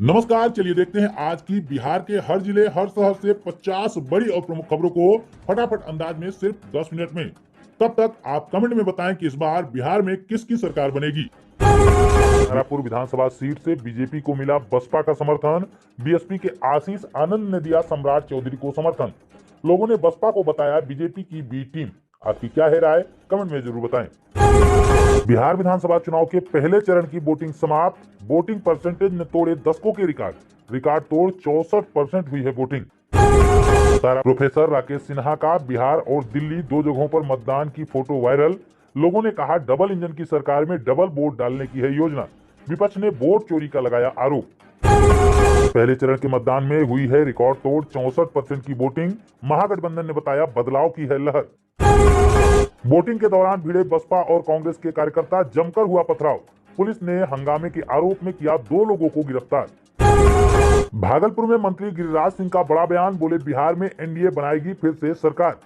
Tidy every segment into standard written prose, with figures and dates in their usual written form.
नमस्कार, चलिए देखते हैं आज की बिहार के हर जिले हर शहर से 50 बड़ी और प्रमुख खबरों को फटाफट अंदाज में सिर्फ 10 मिनट में। तब तक आप कमेंट में बताएं कि इस बार बिहार में किसकी सरकार बनेगी। तारापुर विधानसभा सीट से बीजेपी को मिला बसपा का समर्थन। बीएसपी के आशीष आनंद ने दिया सम्राट चौधरी को समर्थन। लोगों ने बसपा को बताया बीजेपी की बी टीम। आपकी क्या है राय, कमेंट में जरूर बताएं। बिहार विधानसभा चुनाव के पहले चरण की वोटिंग समाप्त। वोटिंग परसेंटेज ने तोड़े दशकों के रिकॉर्ड तोड़ 64% हुई है वोटिंग। प्रोफेसर राकेश सिन्हा का बिहार और दिल्ली दो जगहों पर मतदान की फोटो वायरल। लोगों ने कहा डबल इंजन की सरकार में डबल वोट डालने की है योजना। विपक्ष ने वोट चोरी का लगाया आरोप। पहले चरण के मतदान में हुई है रिकॉर्ड तोड़ 64% की वोटिंग। महागठबंधन ने बताया बदलाव की है लहर। वोटिंग के दौरान भिड़े बसपा और कांग्रेस के कार्यकर्ता, जमकर हुआ पथराव। पुलिस ने हंगामे के आरोप में किया 2 लोगों को गिरफ्तार। भागलपुर में मंत्री गिरिराज सिंह का बड़ा बयान, बोले बिहार में एनडीए बनाएगी फिर से सरकार।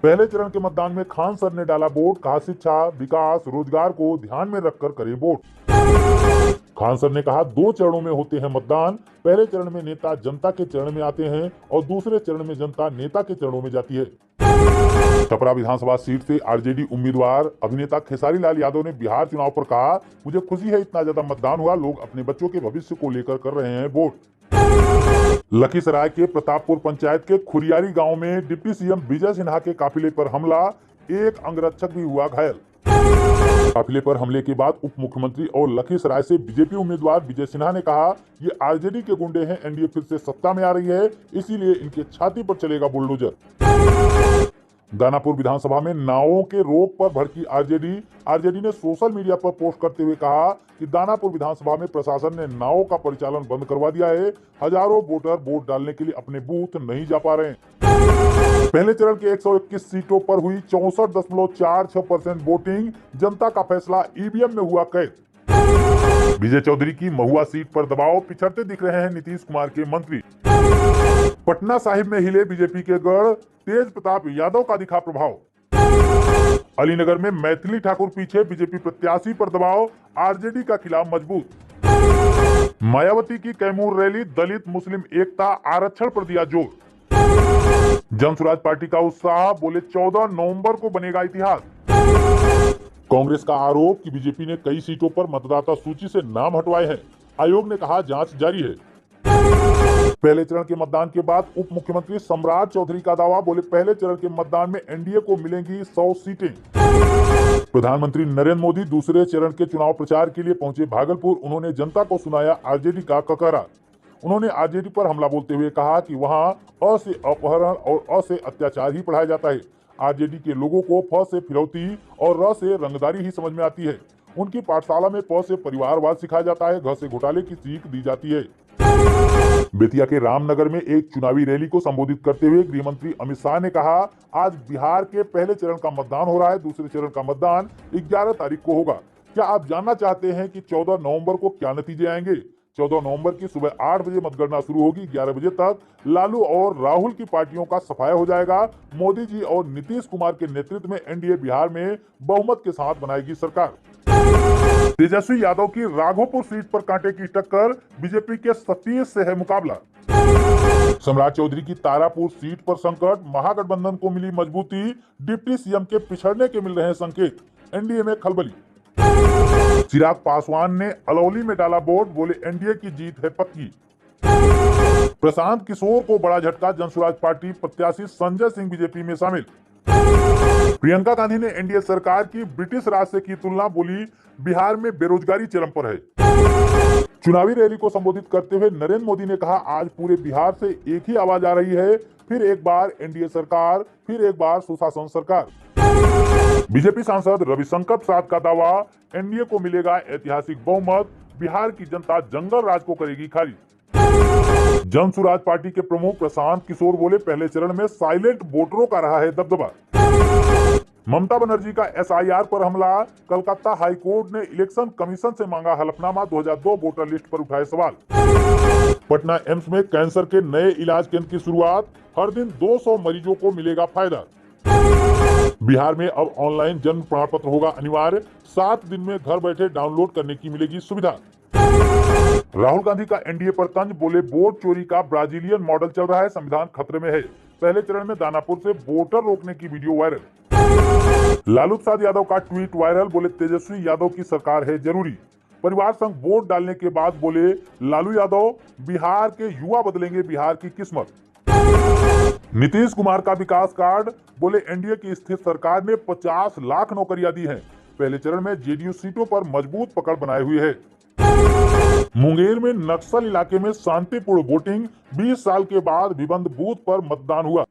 पहले चरण के मतदान में खान सर ने डाला वोट, कहा शिक्षा, विकास, रोजगार को ध्यान में रखकर करें वोट। खान सर ने कहा 2 चरणों में होते हैं मतदान। पहले चरण में नेता जनता के चरण में आते हैं और दूसरे चरण में जनता नेता के चरणों में जाती है। छपरा विधानसभा सीट से आरजेडी उम्मीदवार अभिनेता खेसारी लाल यादव ने बिहार चुनाव पर कहा, मुझे खुशी है इतना ज्यादा मतदान हुआ, लोग अपने बच्चों के भविष्य को लेकर कर रहे हैं वोट। लखीसराय के प्रतापपुर पंचायत के खुरियारी गांव में डिप्टी सीएम विजय सिन्हा के काफिले पर हमला, एक अंगरक्षक भी हुआ घायल। काफिले पर हमले के बाद उप मुख्यमंत्री और लखीसराय से बीजेपी उम्मीदवार विजय सिन्हा ने कहा, ये आरजेडी के गुंडे हैं, एनडीए फिर से सत्ता में आ रही है, इसीलिए इनके छाती पर चलेगा बुलडोजर। दानापुर विधानसभा में नावों के रोक पर भड़की आरजेडी ने सोशल मीडिया पर पोस्ट करते हुए कहा कि दानापुर विधानसभा में प्रशासन ने नावों का परिचालन बंद करवा दिया है। हजारों वोटर वोट डालने के लिए अपने बूथ नहीं जा पा रहे हैं। पहले चरण के 121 सीटों पर हुई 64.46% वोटिंग। जनता का फैसला ईवीएम में हुआ कैद। विजय चौधरी की महुआ सीट पर दबाव, पिछड़ते दिख रहे हैं नीतीश कुमार के मंत्री। पटना साहिब में हिले बीजेपी के गढ़, तेज प्रताप यादव का दिखा प्रभाव। अलीनगर में मैथिली ठाकुर पीछे, बीजेपी प्रत्याशी पर दबाव, आरजेडी का किला मजबूत। मायावती की कैमूर रैली, दलित मुस्लिम एकता आरक्षण पर दिया जोर। जनसुराज पार्टी का उत्साह, बोले 14 नवंबर को बनेगा इतिहास। कांग्रेस का आरोप कि बीजेपी ने कई सीटों पर मतदाता सूची से नाम हटवाए हैं। आयोग ने कहा जांच जारी है। पहले चरण के मतदान के बाद उप मुख्यमंत्री सम्राट चौधरी का दावा, बोले पहले चरण के मतदान में एनडीए को मिलेंगी 100 सीटें। प्रधानमंत्री नरेंद्र मोदी दूसरे चरण के चुनाव प्रचार के लिए पहुंचे भागलपुर। उन्होंने जनता को सुनाया आरजेडी का ककरा। उन्होंने आरजेडी पर हमला बोलते हुए कहा कि वहां अ से अपहरण और अ से अत्याचार ही पढ़ाया जाता है। आरजेडी के लोगों को फ से फिरौती और र से रंगदारी ही समझ में आती है। उनकी पाठशाला में प से परिवारवाद सिखाया जाता है, घ से घोटाले की सीख दी जाती है। बेतिया के रामनगर में एक चुनावी रैली को संबोधित करते हुए गृह मंत्री अमित शाह ने कहा, आज बिहार के पहले चरण का मतदान हो रहा है, दूसरे चरण का मतदान 11 तारीख को होगा। क्या आप जानना चाहते हैं कि 14 नवंबर को क्या नतीजे आएंगे? 14 नवंबर की सुबह 8 बजे मतगणना शुरू होगी। 11 बजे तक लालू और राहुल की पार्टियों का सफाया हो जाएगा। मोदी जी और नीतीश कुमार के नेतृत्व में एनडीए बिहार में बहुमत के साथ बनाएगी सरकार। तेजस्वी यादव की राघोपुर सीट पर कांटे की टक्कर, बीजेपी के सतीश से है मुकाबला। सम्राट चौधरी की तारापुर सीट पर संकट, महागठबंधन को मिली मजबूती। डिप्टी सीएम के पिछड़ने के मिल रहे हैं संकेत, एनडीए में खलबली। चिराग पासवान ने अलौली में डाला वोट, बोले एनडीए की जीत है पक्की। प्रशांत किशोर को बड़ा झटका, जनसुराज पार्टी प्रत्याशी संजय सिंह बीजेपी में शामिल। प्रियंका गांधी ने एनडीए सरकार की ब्रिटिश राज से की तुलना, बोली बिहार में बेरोजगारी चरम पर है। चुनावी रैली को संबोधित करते हुए नरेंद्र मोदी ने कहा, आज पूरे बिहार से एक ही आवाज आ रही है, फिर एक बार एनडीए सरकार, फिर एक बार सुशासन सरकार। बीजेपी सांसद रविशंकर प्रसाद का दावा, एनडीए को मिलेगा ऐतिहासिक बहुमत, बिहार की जनता जंगल राज को करेगी खारिज। जनसुराज पार्टी के प्रमुख प्रशांत किशोर बोले, पहले चरण में साइलेंट वोटरों का रहा है दबदबा। ममता बनर्जी का एसआईआर पर हमला, कलकत्ता हाईकोर्ट ने इलेक्शन कमीशन से मांगा हलफनामा, 2002 वोटर लिस्ट पर उठाए सवाल। पटना एम्स में कैंसर के नए इलाज केंद्र की शुरुआत, हर दिन 200 मरीजों को मिलेगा फायदा। बिहार में अब ऑनलाइन जन्म प्रमाण पत्र होगा अनिवार्य, 7 दिन में घर बैठे डाउनलोड करने की मिलेगी सुविधा। राहुल गांधी का एनडीए पर तंज, बोले वोट चोरी का ब्राजीलियन मॉडल चल रहा है, संविधान खतरे में है। पहले चरण में दानापुर से वोटर रोकने की वीडियो वायरल। लालू प्रसाद यादव का ट्वीट वायरल, बोले तेजस्वी यादव की सरकार है जरूरी। परिवार संग वोट डालने के बाद बोले लालू यादव, बिहार के युवा बदलेंगे बिहार की किस्मत। नीतीश कुमार का विकास कार्ड, बोले एनडीए की स्थिर सरकार ने 50 लाख नौकरियां दी हैं। पहले चरण में जेडीयू सीटों पर मजबूत पकड़ बनाए हुए है। मुंगेर में नक्सल इलाके में शांतिपूर्ण वोटिंग, 20 साल के बाद विबंध बूथ पर मतदान हुआ।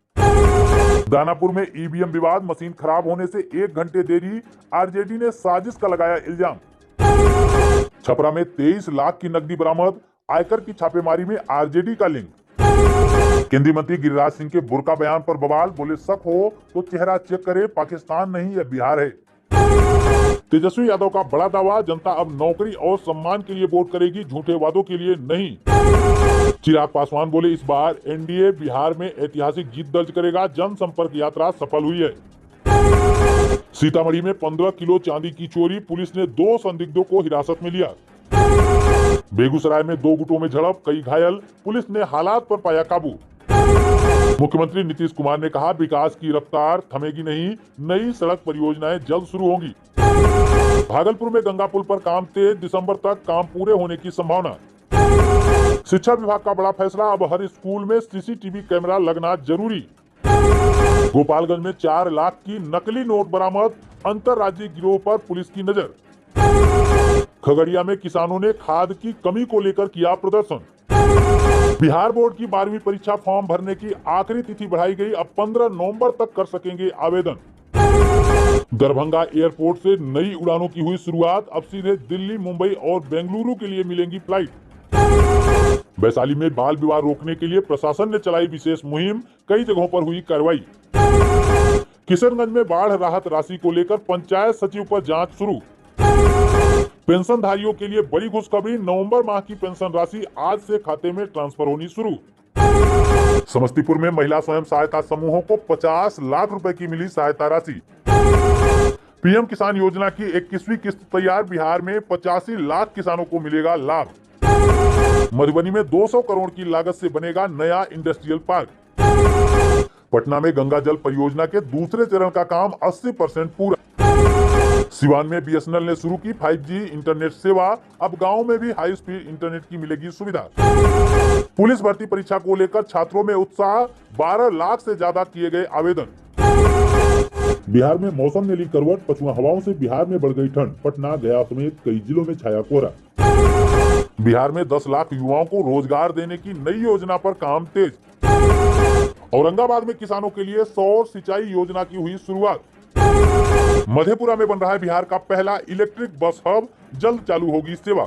दानापुर में ईवीएम विवाद, मशीन खराब होने से 1 घंटे देरी, आरजेडी ने साजिश का लगाया इल्जाम। छपरा में 23 लाख की नकदी बरामद, आयकर की छापेमारी में आरजेडी का लिंक। केंद्रीय मंत्री गिरिराज सिंह के बुर्का बयान पर बवाल, बोले शक हो तो चेहरा चेक करे, पाकिस्तान नहीं यह बिहार है। तेजस्वी यादव का बड़ा दावा, जनता अब नौकरी और सम्मान के लिए वोट करेगी, झूठे वादों के लिए नहीं। चिराग पासवान बोले इस बार एनडीए बिहार में ऐतिहासिक जीत दर्ज करेगा, जनसंपर्क यात्रा सफल हुई है। सीतामढ़ी में 15 किलो चांदी की चोरी, पुलिस ने 2 संदिग्धों को हिरासत में लिया। बेगूसराय में 2 गुटों में झड़प, कई घायल, पुलिस ने हालात पर पाया काबू। मुख्यमंत्री नीतीश कुमार ने कहा विकास की रफ्तार थमेगी नहीं, नई सड़क परियोजनाएं जल्द शुरू होंगी। भागलपुर में गंगा पुल पर काम तेज, दिसंबर तक काम पूरे होने की संभावना। शिक्षा विभाग का बड़ा फैसला, अब हर स्कूल में सीसीटीवी कैमरा लगना जरूरी। गोपालगंज में 4 लाख की नकली नोट बरामद, अंतरराज्यीय गिरोह पर पुलिस की नजर। खगड़िया में किसानों ने खाद की कमी को लेकर किया प्रदर्शन। बिहार बोर्ड की 12वीं परीक्षा फॉर्म भरने की आखिरी तिथि बढ़ाई गई, अब 15 नवंबर तक कर सकेंगे आवेदन। दरभंगा एयरपोर्ट से नई उड़ानों की हुई शुरुआत, अब सीधे दिल्ली, मुंबई और बेंगलुरु के लिए मिलेंगी फ्लाइट। वैशाली में बाल विवाह रोकने के लिए प्रशासन ने चलाई विशेष मुहिम, कई जगहों पर हुई कार्रवाई। किशनगंज में बाढ़ राहत राशि को लेकर पंचायत सचिव पर जांच शुरू। पेंशनधारियों के लिए बड़ी खुशखबरी, नवंबर माह की पेंशन राशि आज से खाते में ट्रांसफर होनी शुरू। समस्तीपुर में महिला स्वयं सहायता समूहों को 50 लाख रुपए की मिली सहायता राशि। पीएम किसान योजना की 21वीं किस्त तैयार, बिहार में 85 लाख किसानों को मिलेगा लाभ। मधुबनी में 200 करोड़ की लागत से बनेगा नया इंडस्ट्रियल पार्क। पटना में गंगा जल परियोजना के दूसरे चरण का काम 80% पूरा। सिवान में बीएसएनएल ने शुरू की 5G इंटरनेट सेवा, अब गांव में भी हाई स्पीड इंटरनेट की मिलेगी सुविधा। पुलिस भर्ती परीक्षा को लेकर छात्रों में उत्साह, 12 लाख से ज्यादा किए गए आवेदन। बिहार में मौसम ने ली करवट, पछुआ हवाओं से बिहार में बढ़ गई ठंड, पटना, गया समेत कई जिलों में छाया कोहरा। बिहार में 10 लाख युवाओं को रोजगार देने की नई योजना पर काम तेज। औरंगाबाद में किसानों के लिए सौर सिंचाई योजना की हुई शुरुआत। मधेपुरा में बन रहा है बिहार का पहला इलेक्ट्रिक बस हब, जल्द चालू होगी सेवा।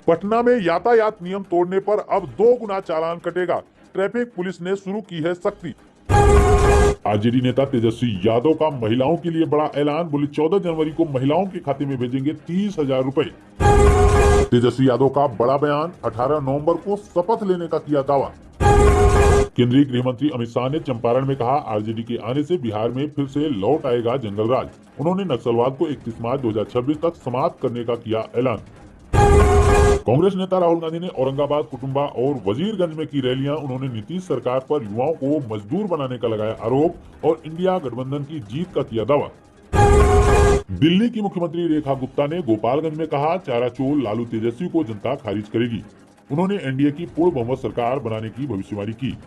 पटना में यातायात नियम तोड़ने पर अब 2 गुना चालान कटेगा, ट्रैफिक पुलिस ने शुरू की है सख्ती। आरजेडी नेता तेजस्वी यादव का महिलाओं के लिए बड़ा ऐलान, बोले 14 जनवरी को महिलाओं के खाते में भेजेंगे 30,000 रुपए। तेजस्वी यादव का बड़ा बयान, 18 नवंबर को शपथ लेने का किया दावा। केंद्रीय गृह मंत्री अमित शाह ने चंपारण में कहा आरजेडी के आने से बिहार में फिर से लौट आएगा जंगल राज। उन्होंने नक्सलवाद को 31 मार्च 2026 तक समाप्त करने का किया ऐलान। कांग्रेस नेता राहुल गांधी ने औरंगाबाद, कुटुंबा और वजीरगंज में की रैलियां। उन्होंने नीतीश सरकार पर युवाओं को मजदूर बनाने का लगाया आरोप और इंडिया गठबंधन की जीत का किया दावा। दिल्ली की मुख्यमंत्री रेखा गुप्ता ने गोपालगंज में कहा चाराचोल लालू तेजस्वी को जनता खारिज करेगी। उन्होंने एनडीए की पूर्ण बहुमत सरकार बनाने की भविष्यवाणी की।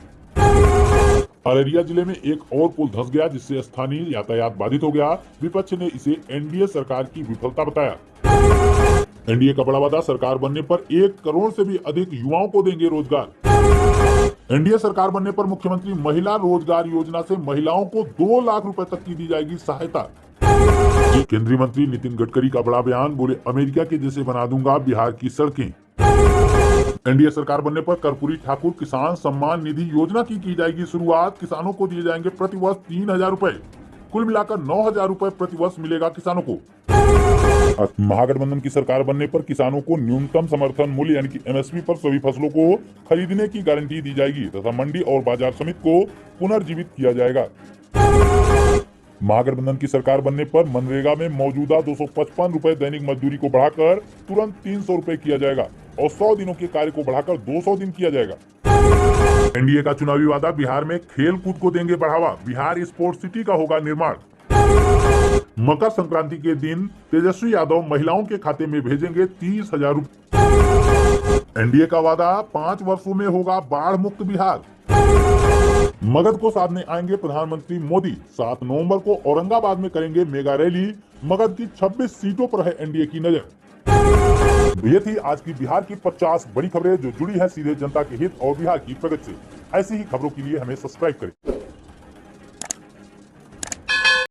अररिया जिले में एक और पुल धंस गया, जिससे स्थानीय यातायात बाधित हो गया। विपक्ष ने इसे एनडीए सरकार की विफलता बताया। एनडीए का बड़ा वादा, सरकार बनने पर 1 करोड़ से भी अधिक युवाओं को देंगे रोजगार। एनडीए सरकार बनने पर मुख्यमंत्री महिला रोजगार योजना से महिलाओं को 2 लाख रुपए तक की दी जाएगी सहायता। केंद्रीय मंत्री नितिन गडकरी का बड़ा बयान, बोले अमेरिका के जैसे बना दूंगा बिहार की सड़कें। एनडीए सरकार बनने पर कर्पूरी ठाकुर किसान सम्मान निधि योजना की जाएगी शुरुआत। किसानों को दिए जाएंगे प्रतिवर्ष 3,000 रुपए, कुल मिलाकर 9,000 रुपए प्रतिवर्ष मिलेगा किसानों को। महागठबंधन की सरकार बनने पर किसानों को न्यूनतम समर्थन मूल्य यानी कि एमएसपी पर सभी फसलों को खरीदने की गारंटी दी जाएगी तथा मंडी और बाजार समिति को पुनर्जीवित किया जाएगा। महागठबंधन की सरकार बनने पर मनरेगा में मौजूदा 255 रुपए दैनिक मजदूरी को बढ़ाकर तुरंत 300 रुपए किया जाएगा। और 100 दिनों के कार्य को बढ़ाकर 200 दिन किया जाएगा। एनडीए का चुनावी वादा, बिहार में खेल कूद को देंगे बढ़ावा, बिहार स्पोर्ट्स सिटी का होगा निर्माण। मकर संक्रांति के दिन तेजस्वी यादव महिलाओं के खाते में भेजेंगे 30,000 रुपए। एनडीए का वादा, 5 वर्षों में होगा बाढ़ मुक्त बिहार। मगध को साधने आएंगे प्रधानमंत्री मोदी, 7 नवंबर को औरंगाबाद में करेंगे मेगा रैली। मगध की 26 सीटों पर है एनडीए की नजर। ये थी आज की बिहार की 50 बड़ी खबरें जो जुड़ी है सीधे जनता के हित और बिहार की प्रगति से। ऐसी ही खबरों के लिए हमें सब्सक्राइब करें।